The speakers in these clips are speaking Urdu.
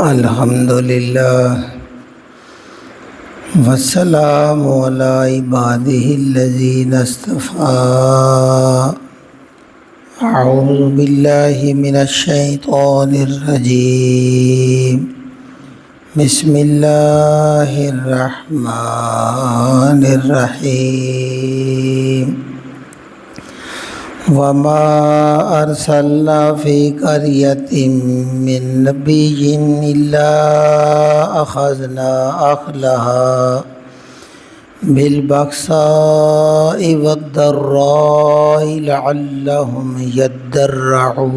الحمدللہ والسلام علی عبادہ الذین اصطفیٰ۔ اعوذ باللہ من الشیطان الرجیم، بسم اللہ الرحمن الرحیم۔ وما ارسلنا فی قریۃ من نبی الا اخذنا اہلها بالبأساء والضراء لعلهم يضرعون۔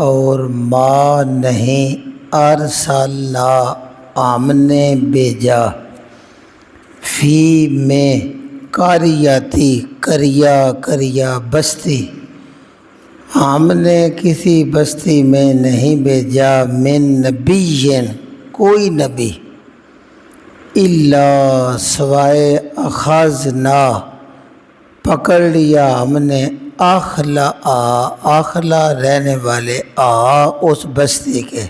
اور ما نہیں، ارسلنا ہم نے بھیجا، فی میں، قریتی کریا بستی، ہم نے کسی بستی میں نہیں بھیجا، من نبی کوئی نبی، الا سوائے اخذنا پکڑ لیا ہم نے، اخلا رہنے والے اس بستی کے،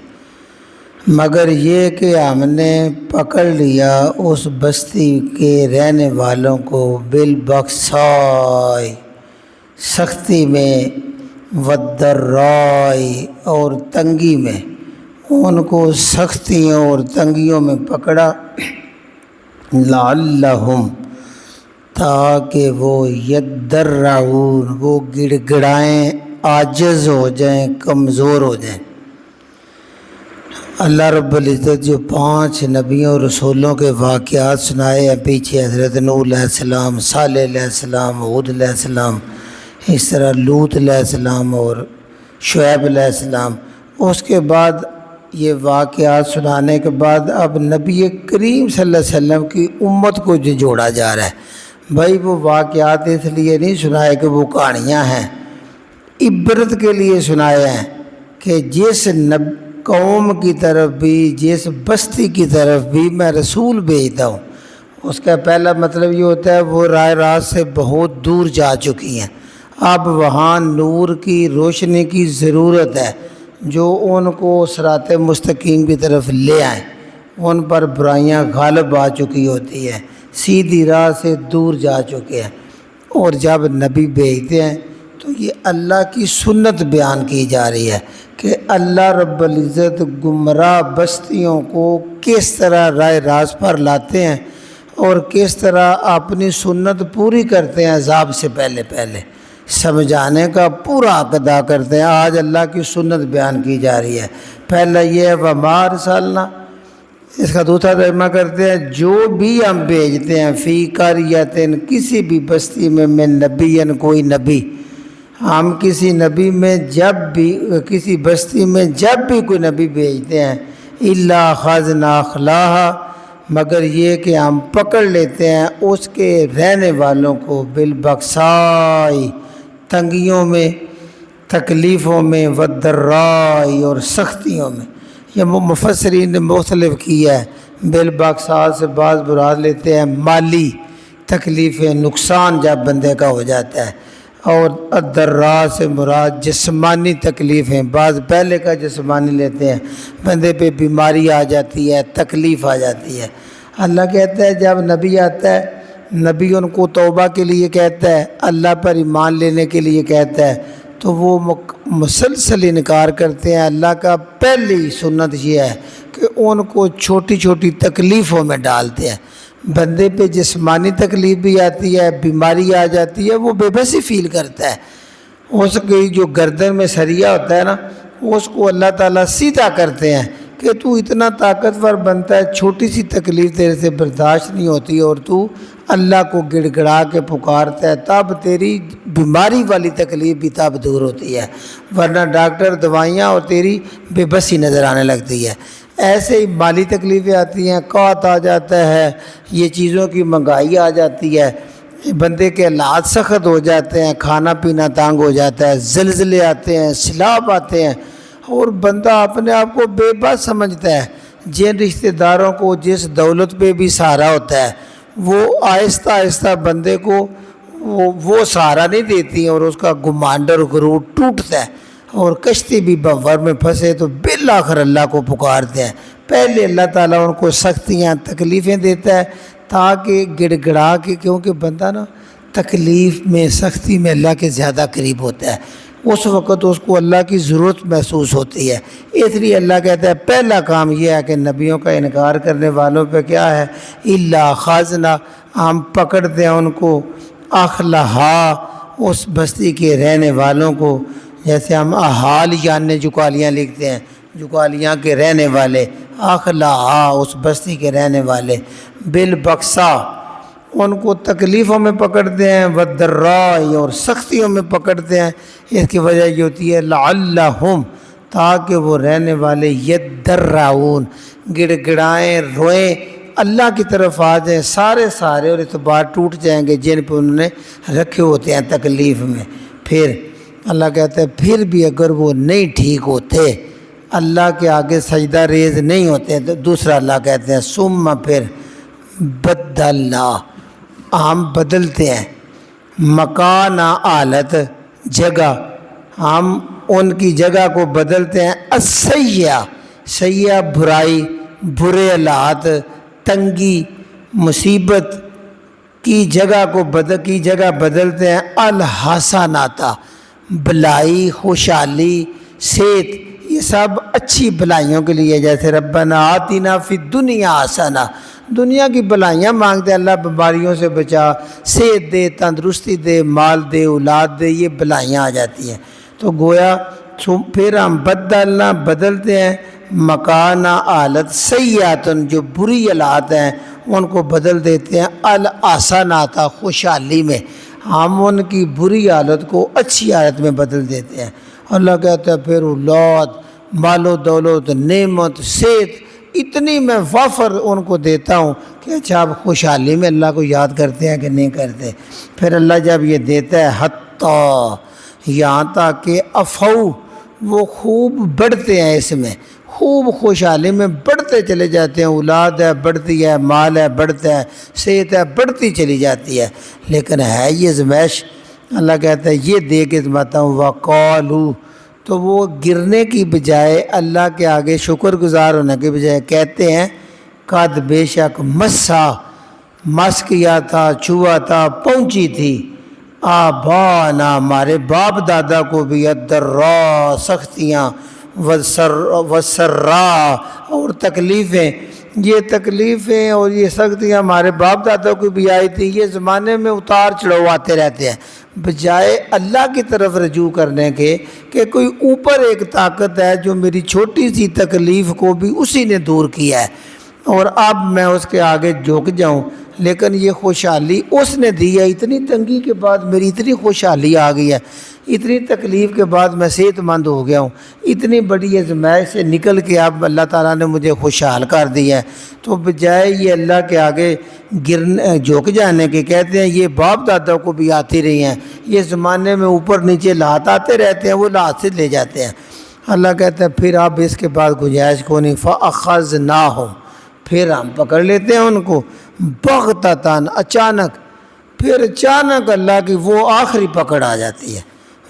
مگر یہ کہ ہم نے پکڑ لیا اس بستی کے رہنے والوں کو، بالبأساء سختی میں، والضراء اور تنگی میں، ان کو سختیوں اور تنگیوں میں پکڑا، لعلہم تاکہ وہ یضرعون وہ گڑ گڑائیں، عاجز ہو جائیں، کمزور ہو جائیں۔ اللہ رب العزت جو 5 نبیوں رسولوں کے واقعات سنائے ہیں پیچھے، حضرت نوح علیہ السلام، صالح علیہ السلام، ہود علیہ السلام، اس طرح لوط علیہ السلام اور شعیب علیہ السلام، اس کے بعد یہ واقعات سنانے کے بعد اب نبی کریم صلی اللہ علیہ وسلم کی امت کو جو جوڑا جا رہا ہے۔ بھائی وہ واقعات اس لیے نہیں سنائے کہ وہ کہانیاں ہیں، عبرت کے لیے سنائے ہیں کہ جس قوم کی طرف بھی، جس بستی کی طرف بھی میں رسول بھیجتا ہوں، اس کا پہلا مطلب یہ ہوتا ہے وہ راہ راست سے بہت دور جا چکی ہیں، اب وہاں نور کی روشنی کی ضرورت ہے جو ان کو صراط مستقیم کی طرف لے آئیں، ان پر برائیاں غالب آ چکی ہوتی ہیں، سیدھی راہ سے دور جا چکے ہیں، اور جب نبی بھیجتے ہیں تو یہ اللہ کی سنت بیان کی جا رہی ہے کہ اللہ رب العزت گمراہ بستیوں کو کس طرح راہ راست پر لاتے ہیں اور کس طرح اپنی سنت پوری کرتے ہیں، عذاب سے پہلے سمجھانے کا پورا حق ادا کرتے ہیں۔ آج اللہ کی سنت بیان کی جا رہی ہے۔ پہلا یہ ہے وما ارسلنا، اس کا دوسرا ترجمہ کرتے ہیں جو بھی ہم بھیجتے ہیں، فی قریۃ کسی بھی بستی میں، من نبی کوئی نبی، ہم کسی نبی میں جب بھی، کسی بستی میں جب بھی کوئی نبی بھیجتے ہیں، الا اخذنا اہلها مگر یہ کہ ہم پکڑ لیتے ہیں اس کے رہنے والوں کو، بالبأساء تنگیوں میں، تکلیفوں میں، والضراء اور سختیوں میں۔ یہ مفسرین نے مختلف کیا ہے، بالبأساء سے بعض مراد لیتے ہیں مالی تکلیفیں، نقصان جب بندے کا ہو جاتا ہے، اور الضراء سے مراد جسمانی تکلیفیں، بعض پہلے کا جسمانی لیتے ہیں، بندے پہ بیماری آ جاتی ہے، تکلیف آ جاتی ہے۔ اللہ کہتا ہے جب نبی آتا ہے، نبی ان کو توبہ کے لیے کہتا ہے، اللہ پر ایمان لینے کے لیے کہتا ہے، تو وہ مسلسل انکار کرتے ہیں۔ اللہ کا پہلی سنت یہ ہے کہ ان کو چھوٹی چھوٹی تکلیفوں میں ڈالتے ہیں۔ بندے پہ جسمانی تکلیف بھی آتی ہے، بیماری آ جاتی ہے، وہ بے بسی فیل کرتا ہے، اس کی جو گردن میں سریا ہوتا ہے نا، اس کو اللہ تعالیٰ سیدھا کرتے ہیں کہ تو اتنا طاقتور بنتا ہے، چھوٹی سی تکلیف تیرے سے برداشت نہیں ہوتی اور تو اللہ کو گڑ گڑا کے پکارتا ہے، تب تیری بیماری والی تکلیف بھی تب دور ہوتی ہے، ورنہ ڈاکٹر دوائیاں اور تیری بے بسی نظر آنے لگتی ہے۔ ایسے ہی مالی تکلیفیں آتی ہیں، قحط آ جاتا ہے، یہ چیزوں کی مہنگائی آ جاتی ہے، بندے کے حالات سخت ہو جاتے ہیں، کھانا پینا تنگ ہو جاتا ہے، زلزلے آتے ہیں، سیلاب آتے ہیں، اور بندہ اپنے آپ کو بے بس سمجھتا ہے۔ جن رشتہ داروں کو جس دولت پہ بھی سہارا ہوتا ہے، وہ آہستہ آہستہ بندے کو وہ سہارا نہیں دیتی اور اس کا گمانڈ اور غرور ٹوٹتا ہے۔ اور کشتی بھی بھنور میں پھنسے تو بالآخر اللہ کو پکارتے ہیں۔ پہلے اللہ تعالیٰ ان کو سختیاں تکلیفیں دیتا ہے تاکہ گڑ گڑا کے، کیونکہ بندہ نا تکلیف میں سختی میں اللہ کے زیادہ قریب ہوتا ہے، اس وقت اس کو اللہ کی ضرورت محسوس ہوتی ہے، اس لیے اللہ کہتا ہے پہلا کام یہ ہے کہ نبیوں کا انکار کرنے والوں پہ کیا ہے، الا خازنا، ہم پکڑتے ہیں ان کو، اخلہا، اس بستی کے رہنے والوں کو، جیسے ہم احالیان جکالیاں لکھتے ہیں، جکالیاں کے رہنے والے، اخلہا، اس بستی کے رہنے والے، بالبکسا، ان کو تکلیفوں میں پکڑتے ہیں، والضراء، اور سختیوں میں پکڑتے ہیں، اس کی وجہ یہ ہوتی ہے لعلہم، تاکہ وہ رہنے والے یدرعون، گڑ گڑائیں، روئیں، اللہ کی طرف آ جائیں سارے اور اعتبار ٹوٹ جائیں گے جن پہ انہوں نے رکھے ہوتے ہیں تکلیف میں۔ پھر اللہ کہتا ہے پھر بھی اگر وہ نہیں ٹھیک ہوتے، اللہ کے آگے سجدہ ریز نہیں ہوتے، تو دوسرا اللہ کہتے ہیں ثم، پھر بدلنا، ہم بدلتے ہیں، مکان حالت، جگہ، ہم ان کی جگہ کو بدلتے ہیں، السیئہ، سیئہ برائی، برے حالات، تنگی، مصیبت کی جگہ کو بدلتے ہیں الحسنات، بلائی، خوشحالی، صحت، یہ سب اچھی بلائیوں کے لیے، جیسے ربنا آتنا فی الدنیا حسنہ، دنیا کی بلائیاں مانگتے ہیں اللہ بیماریوں سے بچا، صحت دے، تندرستی دے، مال دے، اولاد دے، یہ بلائیاں آ جاتی ہیں، تو گویا پھر ہم بدلنا، بدلتے ہیں، مکان حالت سیئاتن، جو بری حالات ہیں ان کو بدل دیتے ہیں الحسنات، خوشحالی میں، ہم ان کی بری حالت کو اچھی حالت میں بدل دیتے ہیں۔ اللہ کہتا ہے پھر اولاد، مال و دولت، نعمت، صحت، اتنی میں وافر ان کو دیتا ہوں کہ اچھا آپ خوشحالی میں اللہ کو یاد کرتے ہیں کہ نہیں کرتے۔ پھر اللہ جب یہ دیتا ہے حتیٰ، یہاں تک کہ افو، وہ خوب بڑھتے ہیں، اس میں خوب خوشحالی میں بڑھتے چلے جاتے ہیں، اولاد ہے بڑھتی ہے، مال ہے بڑھتا ہے، صحت ہے بڑھتی چلی جاتی ہے، لیکن ہے یہ زمائش، اللہ کہتا ہے یہ دے کے زماتا ہوں، وقالو، تو وہ گرنے کی بجائے اللہ کے آگے شکر گزار ہونے کے بجائے کہتے ہیں قد، بے شک، مس کیا تھا، چھوا تھا، پہنچی تھی، آبانا، ہمارے باپ دادا کو بھی، الضراء، سختیاں، والسراء، اور تکلیفیں، یہ تکلیفیں اور یہ سختیاں ہمارے باپ دادا کو بھی آئی تھی، یہ زمانے میں اتار چڑھاؤ آتے رہتے ہیں، بجائے اللہ کی طرف رجوع کرنے کے کہ کوئی اوپر ایک طاقت ہے جو میری چھوٹی سی تکلیف کو بھی اسی نے دور کیا ہے، اور اب میں اس کے آگے جھک جاؤں، لیکن یہ خوشحالی اس نے دی ہے، اتنی تنگی کے بعد میری اتنی خوشحالی آ گئی ہے، اتنی تکلیف کے بعد میں صحت مند ہو گیا ہوں، اتنی بڑی آزمائش سے نکل کے اب اللہ تعالیٰ نے مجھے خوشحال کر دیا ہے، تو بجائے یہ اللہ کے آگے جھک جانے کے کہتے ہیں یہ باپ دادا کو بھی آتی رہی ہیں، یہ زمانے میں اوپر نیچے لات آتے رہتے ہیں، وہ لات سے لے جاتے ہیں۔ اللہ کہتا ہے پھر اب اس کے بعد گنجائش کو نہیں، فَأَخَذْنَاهُمْ، پھر ہم پکڑ لیتے ہیں ان کو، بغتتاً، اچانک، پھر اچانک اللہ کی وہ آخری پکڑ آ جاتی ہے،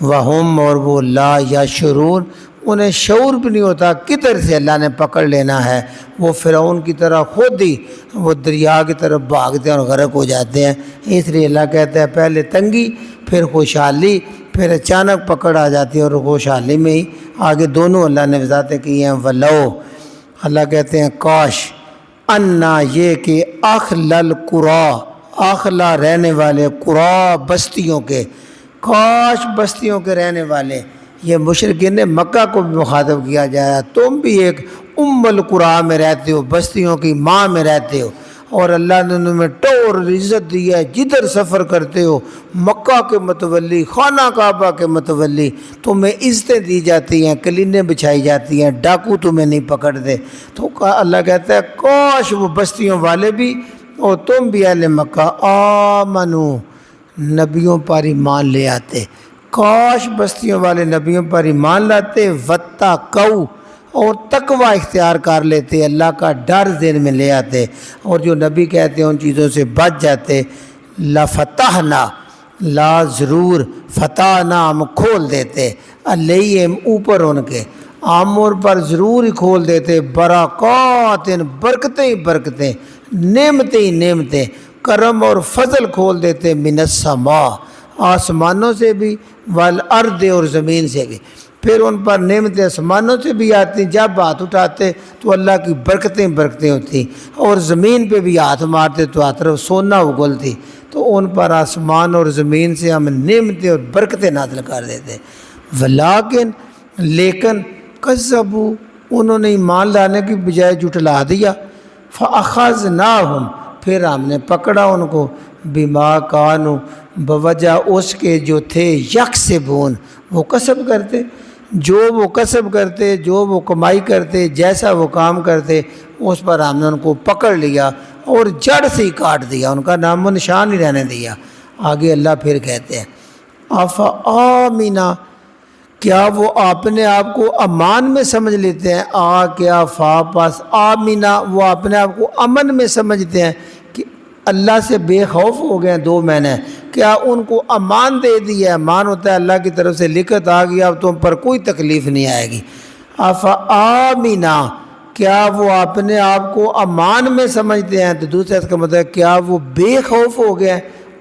وَهُمْ، اور وہ لا یشعرون، انہیں شعور بھی نہیں ہوتا کدھر سے اللہ نے پکڑ لینا ہے، وہ فرعون کی طرح خود ہی وہ دریا کی طرف بھاگتے ہیں اور غرق ہو جاتے ہیں۔ اس لیے اللہ کہتا ہے پہلے تنگی، پھر خوشحالی، پھر اچانک پکڑ آ جاتی ہے، اور خوشحالی میں ہی آگے دونوں اللہ نے وضاحتیں کی ہیں۔ وَلَوْ، اللہ کہتے ہیں کاش، انا، یہ کہ اخلل قرا، اخلا، رہنے والے، قرا، بستیوں کے، کاش بستیوں کے رہنے والے، یہ مشرکین مکہ کو بھی مخاطب کیا جائے، تم بھی ایک ام القرا میں رہتے ہو، بستیوں کی ماں میں رہتے ہو، اور اللہ نے تمہیں ٹور عزت دی ہے، جدھر سفر کرتے ہو، مکہ کے متولی، خانہ کعبہ کے متولی، تمہیں عزتیں دی جاتی ہیں، کلینیں بچھائی جاتی ہیں، ڈاکو تمہیں نہیں پکڑتے، تو اللہ کہتا ہے کاش وہ بستیوں والے بھی اور تم بھی اہل مکہ آمنو، نبیوں پر ایمان لے آتے، کاش بستیوں والے نبیوں پر ایمان لاتے، واتقوا، اور تقوی اختیار کر لیتے، اللہ کا ڈر ذہن میں لے آتے، اور جو نبی کہتے ہیں ان چیزوں سے بچ جاتے، لفتحنا، لا ضرور فتح نہ ہم کھول دیتے علیہم اوپر ان کے عامر پر ضرور ہی کھول دیتے برکات برکتیں ہی برکتیں نعمتیں ہی نعمتیں کرم اور فضل کھول دیتے من السماء آسمانوں سے بھی والارض اور زمین سے بھی. پھر ان پر نعمتیں آسمانوں سے بھی آتی جب ہاتھ اٹھاتے تو اللہ کی برکتیں برکتیں ہوتی اور زمین پہ بھی ہاتھ مارتے تو ہاتھ طرف سونا اگلتی. تو ان پر آسمان اور زمین سے ہم نعمتیں اور برکتیں نازل کر دیتے. لیکن کذبوا انہوں نے ایمان لانے کی بجائے جھٹلا دیا. فاخذناہم پھر ہم نے پکڑا ان کو بما کانوا بوجہ اس کے جو تھے یکسبون وہ کسب کرتے جو وہ کسب کرتے جو وہ کمائی کرتے جیسا وہ کام کرتے اس پر ہم نے ان کو پکڑ لیا اور جڑ سے ہی کاٹ دیا ان کا نام و نشان ہی رہنے دیا. آگے اللہ پھر کہتے ہیں افآمنا کیا وہ اپنے آپ کو امان میں سمجھ لیتے ہیں کیا فا پاس آمنا وہ اپنے آپ کو امن میں سمجھتے ہیں کہ اللہ سے بے خوف ہو گئے ہیں 2 مہینے کیا ان کو امان دے دی ہے. امان ہوتا ہے اللہ کی طرف سے لکھت آ گئی اب تم پر کوئی تکلیف نہیں آئے گی. افآمنا کیا وہ اپنے آپ کو امان میں سمجھتے ہیں تو دوسرے اس کا مطلب ہے کیا وہ بے خوف ہو گئے ہیں.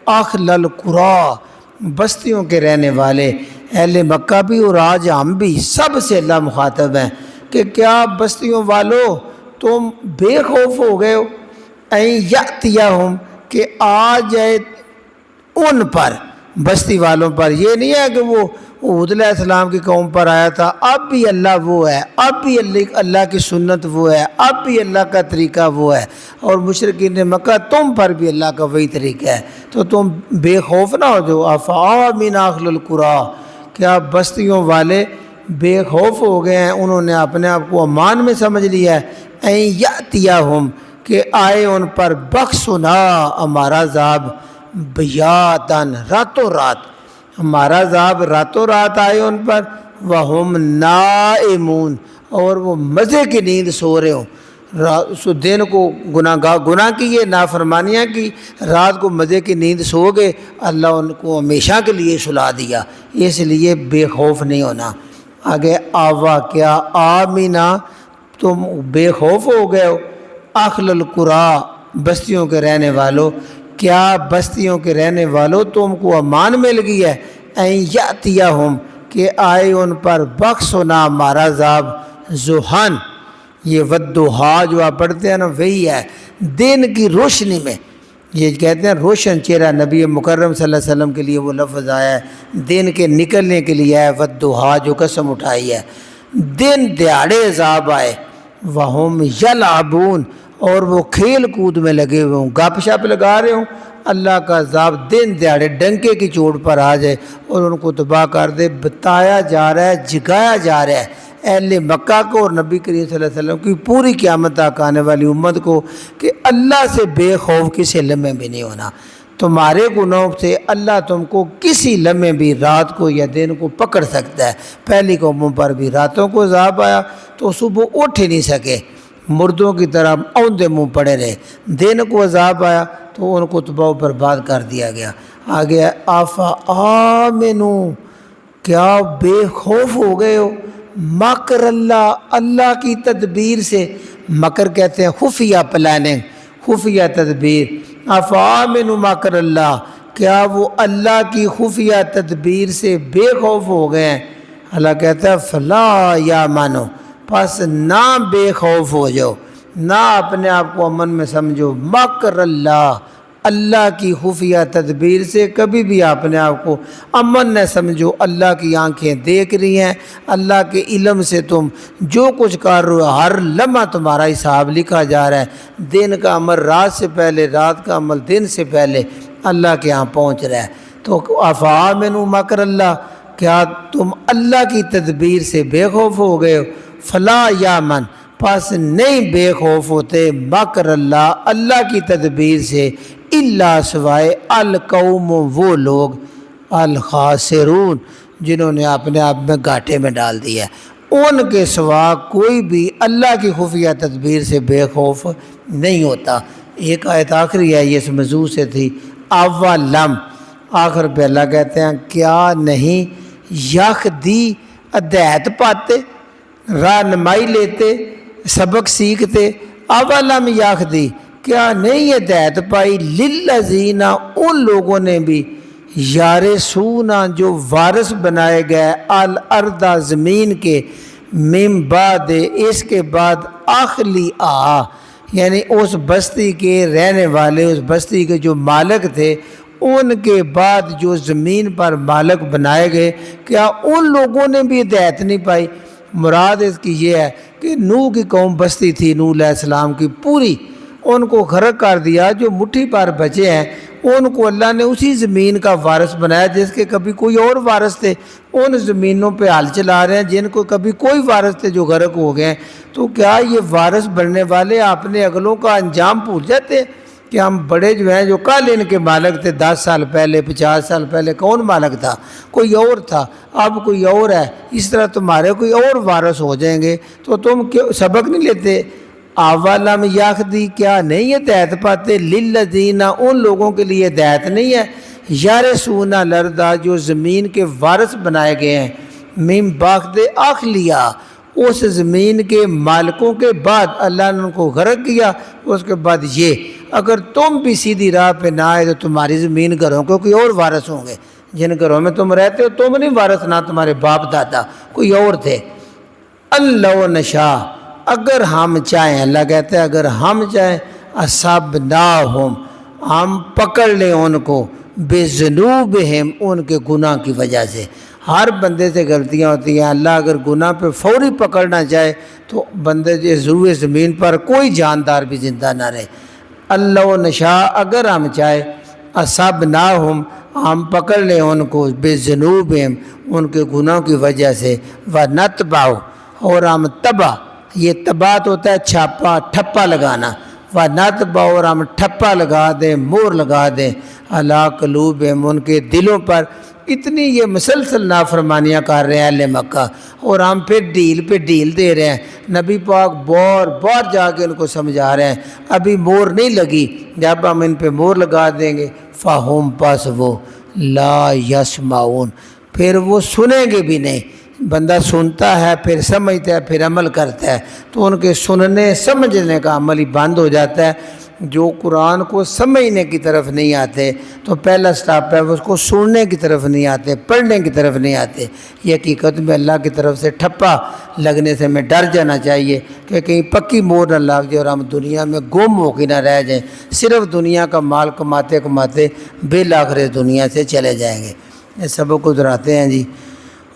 اہل القری بستیوں کے رہنے والے اہل مکہ بھی اور آج ہم بھی سب سے اللہ مخاطب ہیں کہ کیا بستیوں والو تم بے خوف ہو گئے ہو این یاتیہم کہ آ جائے ان پر بستی والوں پر. یہ نہیں ہے کہ وہ ہود علیہ السلام کی قوم پر آیا تھا اب بھی اللہ وہ ہے اب بھی اللہ کی سنت وہ ہے اب بھی اللہ کا طریقہ وہ ہے اور مشرکین مکہ تم پر بھی اللہ کا وہی طریقہ ہے تو تم بے خوف نہ ہو جو افآمن اہل القری کیا بستیوں والے بے خوف ہو گئے ہیں انہوں نے اپنے آپ کو امان میں سمجھ لیا ہے. این یاتیہم کہ آئے ان پر بخسنا ہمارا عذاب بیاتن راتوں رات ہمارا عذاب راتوں رات آئے ان پر وہم نائمون اور وہ مزے کی نیند سو رہے ہوں. دن کو گناہ کیے نافرمانیاں کی رات کو مزے کی نیند سو گئے اللہ ان کو ہمیشہ کے لیے سلا دیا اس لیے بے خوف نہیں ہونا. آگے آوا کیا آمنا تم بے خوف ہو گئے ہو اہل القری بستیوں کے رہنے والوں کیا بستیوں کے رہنے والوں تم کو امان مل گئی ہے. این یاتیہم کہ آئے ان پر بخسنا ہمارا عذاب ضحیٰ یہ والضحیٰ جو آپ پڑھتے ہیں نا وہی ہے دن کی روشنی میں. یہ کہتے ہیں روشن چہرہ نبی مکرم صلی اللہ علیہ وسلم کے لیے وہ لفظ آیا ہے دن کے نکلنے کے لیے ہے والضحیٰ جو قسم اٹھائی ہے. دن دیہڑے عذاب آئے وہم یلعبون اور وہ کھیل کود میں لگے ہوئے ہوں گپ شپ لگا رہے ہوں اللہ کا عذاب دن دیہڑے ڈنکے کی چوٹ پر آ جائے اور ان کو تباہ کر دے. بتایا جا رہا ہے جگایا جا رہا ہے اہل مکہ کو اور نبی کریم صلی اللہ علیہ وسلم کی پوری قیامت تک آنے والی امت کو کہ اللہ سے بے خوف کسی لمحے بھی نہیں ہونا. تمہارے گناہوں سے اللہ تم کو کسی لمحے بھی رات کو یا دن کو پکڑ سکتا ہے. پہلی قوموں پر بھی راتوں کو عذاب آیا تو صبح اٹھ ہی نہیں سکے مردوں کی طرح اوندے منہ پڑے رہے. دن کو عذاب آیا تو ان کو تباہ و برباد کر دیا گیا. آگے افآمنو کیا بے خوف ہو گئے ہو مکر اللہ اللہ کی تدبیر سے. مکر کہتے ہیں خفیہ پلاننگ خفیہ تدبیر. افآمنوا مکر اللہ کیا وہ اللہ کی خفیہ تدبیر سے بے خوف ہو گئے ہیں. اللہ کہتا ہے فلا یا مانو پس نہ بے خوف ہو جاؤ نہ اپنے آپ کو امن میں سمجھو مکر اللہ اللہ کی خفیہ تدبیر سے کبھی بھی اپنے آپ کو امن نہ سمجھو. اللہ کی آنکھیں دیکھ رہی ہیں اللہ کے علم سے تم جو کچھ کر رہے ہو ہر لمحہ تمہارا حساب لکھا جا رہا ہے. دن کا عمل رات سے پہلے رات کا عمل دن سے پہلے اللہ کے ہاں پہنچ رہا ہے. تو افآمنوا مکر اللہ کیا تم اللہ کی تدبیر سے بے خوف ہو گئے ہو. فلا یامن پس نہیں بے خوف ہوتے مکر اللہ اللہ کی تدبیر سے الا سوائے القوم وہ لوگ الخاسرون جنہوں نے اپنے آپ میں گھاٹے میں ڈال دیا ہے. ان کے سوا کوئی بھی اللہ کی خفیہ تدبیر سے بے خوف نہیں ہوتا. ایک آیت آخری ہے یہ اس موضوع سے تھی اولم آخر پہ اللہ کہتے ہیں کیا نہیں یک دی ہدایت پاتے، رہنمائی لیتے، سبق سیکھتے، اولم یک دی کیا نہیں ہدایت پائی للذین ان لوگوں نے بھی یارثون جو وارث بنائے گئے الارض زمین کے من بعد اس کے بعد اہلیہا یعنی اس بستی کے رہنے والے، اس بستی کے جو مالک تھے ان کے بعد جو زمین پر مالک بنائے گئے، کیا ان لوگوں نے بھی ہدایت نہیں پائی؟ مراد اس کی یہ ہے کہ نوح کی قوم بستی تھی، نوح علیہ السلام کی پوری، ان کو غرق کر دیا، جو مٹھی پر بچے ہیں ان کو اللہ نے اسی زمین کا وارث بنایا جس کے کبھی کوئی اور وارث تھے، ان زمینوں پہ حل چلا رہے ہیں جن کو کبھی کوئی وارث تھے جو غرق ہو گئے ہیں۔ تو کیا یہ وارث بننے والے اپنے اگلوں کا انجام بھول جاتے ہیں کہ ہم بڑے جو ہیں جو کل ان کے مالک تھے 10 سال پہلے 50 سال پہلے کون مالک تھا؟ کوئی اور تھا، اب کوئی اور ہے، اس طرح تمہارے کوئی اور وارث ہو جائیں گے تو تم کیوں سبق نہیں لیتے؟ اولم یک دی کیا نہیں ہدایت پاتے للذین ان لوگوں کے لیے ہدایت نہیں ہے یارثون الارض جو زمین کے وارث بنائے گئے ہیں من بعد اہلیہا اس زمین کے مالکوں کے بعد اللہ نے ان کو غرق کیا۔ اس کے بعد یہ اگر تم بھی سیدھی راہ پہ نہ آئے تو تمہاری زمین گھروں کے کوئی اور وارث ہوں گے، جن گھروں میں تم رہتے ہو تم نہیں وارث، نہ تمہارے باپ دادا، کوئی اور تھے۔ اللہ نشاء اگر ہم چاہیں، اللہ کہتے ہیں اگر ہم چاہیں اصابناہم ہم پکڑ لیں ان کو بذنوبہم ان کے گناہ کی وجہ سے۔ ہر بندے سے غلطیاں ہوتی ہیں، اللہ اگر گناہ پہ فوری پکڑنا چاہے تو بندے روئے زمین پر کوئی جاندار بھی زندہ نہ رہے۔ اللہ نشاء اگر ہم چاہے اصابناہم ہم پکڑ لیں ان کو بذنوبہم ان کے گناہ کی وجہ سے، ونتبع اور ہم تبع یہ تبات ہوتا ہے چھاپا ٹھپا لگانا، ونتبع اور ہم ٹھپا لگا دیں مور لگا دیں علی قلوبہم ان کے دلوں پر، اتنی یہ مسلسل نافرمانیاں کر رہے ہیں اہل مکہ اور ہم پھر ڈھیل پہ ڈھیل دے رہے ہیں۔ نبی پاک بار جا کے ان کو سمجھا رہے ہیں ابھی مور نہیں لگی، جب ہم ان پہ مور لگا دیں گے فہم پس وہ لا یسمعون پھر وہ سنیں گے بھی نہیں۔ بندہ سنتا ہے پھر سمجھتا ہے پھر عمل کرتا ہے، تو ان کے سننے سمجھنے کا عمل ہی بند ہو جاتا ہے۔ جو قرآن کو سمجھنے کی طرف نہیں آتے تو پہلا سٹاپ ہے اس کو سننے کی طرف نہیں آتے، پڑھنے کی طرف نہیں آتے۔ یہ حقیقت میں اللہ کی طرف سے ٹھپا لگنے سے ہمیں ڈر جانا چاہیے کہ کہیں پکی مور نہ لگ جائے اور ہم دنیا میں گم ہو کے نہ رہ جائیں، صرف دنیا کا مال کماتے کماتے بالآخر دنیا سے چلے جائیں گے۔ یہ سبق کو دہراتے ہیں جی،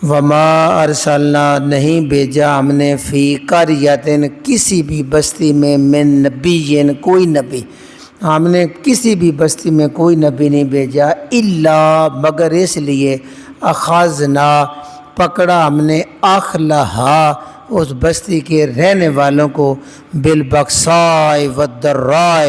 وما ارسلنا نہیں بھیجا ہم نے فی قریۃ کسی بھی بستی میں من نبی کوئی نبی، ہم نے کسی بھی بستی میں کوئی نبی نہیں بھیجا الا مگر اس لیے اخذنا پکڑا ہم نے اہلہا اس بستی کے رہنے والوں کو بالبأساء والضراء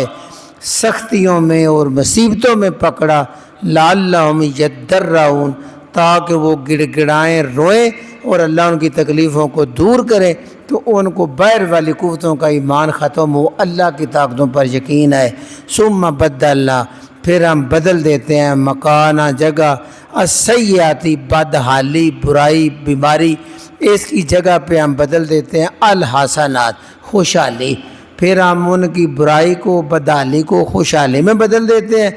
سختیوں میں اور مصیبتوں میں پکڑا، لعلہم یضرعون تاکہ وہ گڑ گڑائیں روئیں اور اللہ ان کی تکلیفوں کو دور کرے، تو ان کو باہر والی قوتوں کا ایمان ختم ہو، اللہ کی طاقتوں پر یقین آئے۔ ثم بدلنا پھر ہم بدل دیتے ہیں مکانہ جگہ السیئاتی بدحالی برائی بیماری، اس کی جگہ پہ ہم بدل دیتے ہیں الحسنات خوشحالی، پھر ہم ان کی برائی کو بدحالی کو خوشحالی میں بدل دیتے ہیں۔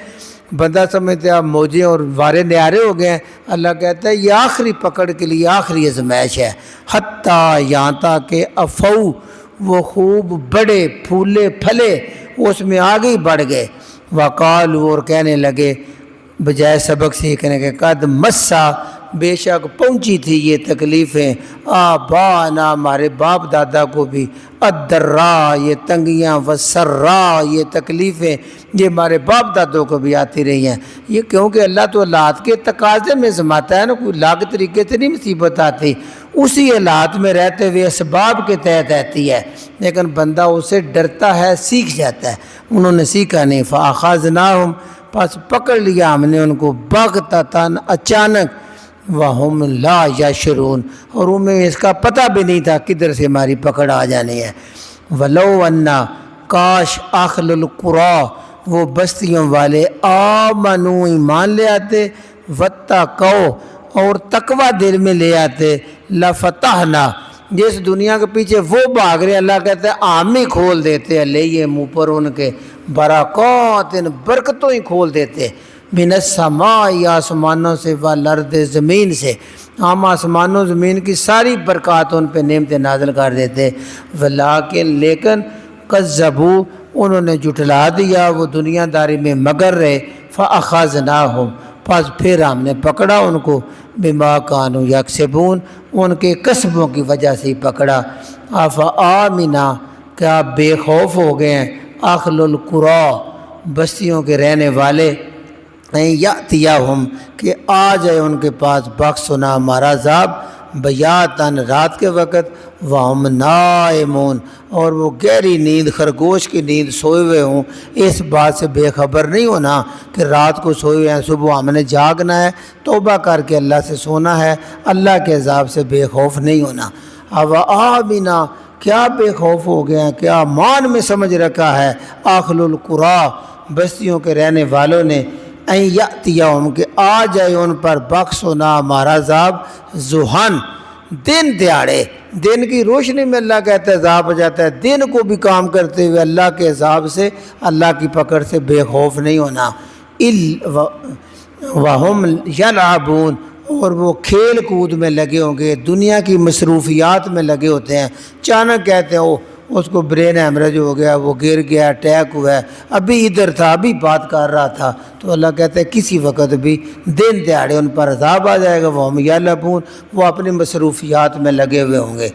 بندہ سمجھتے ہیں آپ موجیں اور وارے نیارے ہو گئے ہیں، اللہ کہتا ہے یہ آخری پکڑ کے لیے آخری آزمائش ہے، حتیٰ یہاں تک کہ افو وہ خوب بڑے پھولے پھلے اس میں آگے ہی بڑھ گئے، وقالوا اور کہنے لگے بجائے سبق سیکھنے کے قد مسا بے شک پہنچی تھی یہ تکلیفیں آبانا ہمارے باپ دادا کو بھی، الضراء یہ تنگیاں، والسراء یہ تکلیفیں یہ ہمارے باپ دادوں کو بھی آتی رہی ہیں۔ یہ کیونکہ اللہ تو حالات کے تقاضے میں زماتا ہے نا، کوئی لاگ طریقے سے نہیں مصیبت آتی، اسی حالات میں رہتے ہوئے اسباب کے تحت آتی ہے، لیکن بندہ اسے ڈرتا ہے سیکھ جاتا ہے، انہوں نے سیکھا نہیں۔ فاخذناہم پس پکڑ لیا ہم نے ان کو بغتتاً اچانک، وہم لا یشعرون اور انہیں اس کا پتہ بھی نہیں تھا کدھر سے ہماری پکڑ آ جانی ہے۔ ولو انا کاش اہل القریٰ وہ بستیوں والے آمنو ایمان لے آتے، واتقوا اور تقوی دل میں لے آتے، لفتحنا جس دنیا کے پیچھے وہ بھاگ رہے اللہ کہتے ہیں ہم ہی کھول دیتے علیہم اوپر ان کے برکات برکتوں ہی کھول دیتے، من السماء آسمانوں سے والارض زمین سے، ہم آسمانوں زمین کی ساری برکات ان پہ نعمتیں نازل کر دیتے، لیکن کذبوا انہوں نے جھٹلا دیا، وہ دنیا داری میں مگر رہے، فاخذناہم پس پھر ہم نے پکڑا ان کو، بما کانوا یکسبون ان کے کسبوں کی وجہ سے ہی پکڑا، افآمنا کیا بے خوف ہو گئے ہیں، اہل القری بستیوں کے رہنے والے، یاتیہم کہ آ جائے ان کے پاس بخشنا ہمارا عذاب، بیاتن رات کے وقت، وہم نائمون اور وہ گہری نیند خرگوش کی نیند سوئے ہوئے ہوں، اس بات سے بے خبر نہیں ہونا کہ رات کو سوئے ہوئے ہیں صبح ہم نے جاگنا ہے، توبہ کر کے اللہ سے سونا ہے، اللہ کے عذاب سے بے خوف نہیں ہونا۔ اب آمنا کیا بے خوف ہو گئے ہیں، کیا مان میں سمجھ رکھا ہے اہل القری بستیوں کے رہنے والوں نے، این یاتیہم کہ آ جائے ان پر بخشنا ہمارا عذاب، ضحی دن دیہڑے، دن کی روشنی میں اللہ کہتا ہے عذاب ہو جاتا ہے، دن کو بھی کام کرتے ہوئے اللہ کے عذاب سے، اللہ کی پکڑ سے بے خوف نہیں ہونا، وہم یلعبون اور وہ کھیل کود میں لگے ہوں گے، دنیا کی مصروفیات میں لگے ہوتے ہیں، اچانک کہتے ہیں اس کو برین ہیمریج ہو گیا، وہ گر گیا، اٹیک ہوا ہے، ابھی ادھر تھا، ابھی بات کر رہا تھا، تو اللہ کہتا ہے کسی وقت بھی دن دیہڑے ان پر عذاب آ جائے گا، وہ ہم یلعبون وہ اپنی مصروفیات میں لگے ہوئے ہوں گے،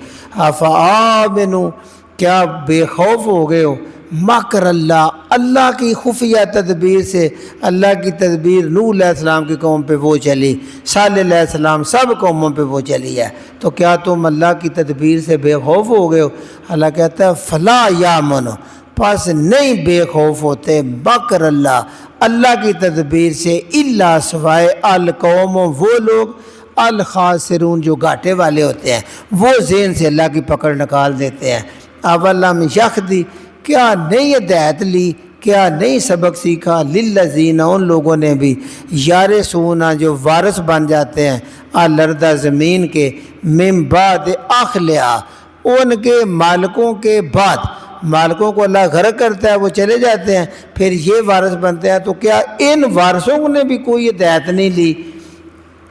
افآمنوا کیا بے خوف ہو گئے ہو، مکر اللہ اللہ کی خفیہ تدبیر سے، اللہ کی تدبیر نوح علیہ السلام کی قوم پہ وہ چلی، صالح علیہ السلام سب قوموں پہ وہ چلی ہے، تو کیا تم اللہ کی تدبیر سے بے خوف ہو گئے ہو؟ اللہ کہتا ہے فلا یامنو پس نہیں بے خوف ہوتے مکر اللہ اللہ کی تدبیر سے، الا سوائے القوم وہ لوگ الخاسرون جو گھاٹے والے ہوتے ہیں، وہ ذہن سے اللہ کی پکڑ نکال دیتے ہیں۔ اولم یخدی کیا نہیں ہدایت لی، کیا نہیں سبق سیکھا، للذین ان لوگوں نے بھی یارثون جو وارث بن جاتے ہیں، الارض زمین کے، من بعد اہلہا ان کے مالکوں کے بعد، مالکوں کو اللہ غرق کرتا ہے وہ چلے جاتے ہیں، پھر یہ وارث بنتے ہیں، تو کیا ان وارثوں نے بھی کوئی ہدایت نہیں لی؟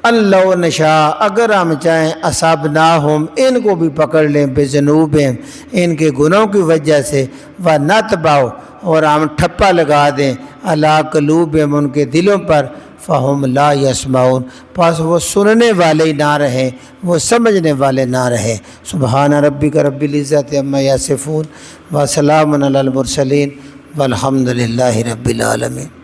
اللہ نشاء اگر ہم چاہیں اصابناہم ان کو بھی پکڑ لیں بذنوبہم ان کے گناہوں کی وجہ سے، ونتبع اور ہم ٹھپا لگا دیں علی قلوبہم ان کے دلوں پر، فہم لا یسمعون پس وہ سننے والے نہ رہے، وہ سمجھنے والے نہ رہے۔ سبحان ربک رب العزت عما یصفون وسلام علی المرسلین والحمد للہ رب العالمین۔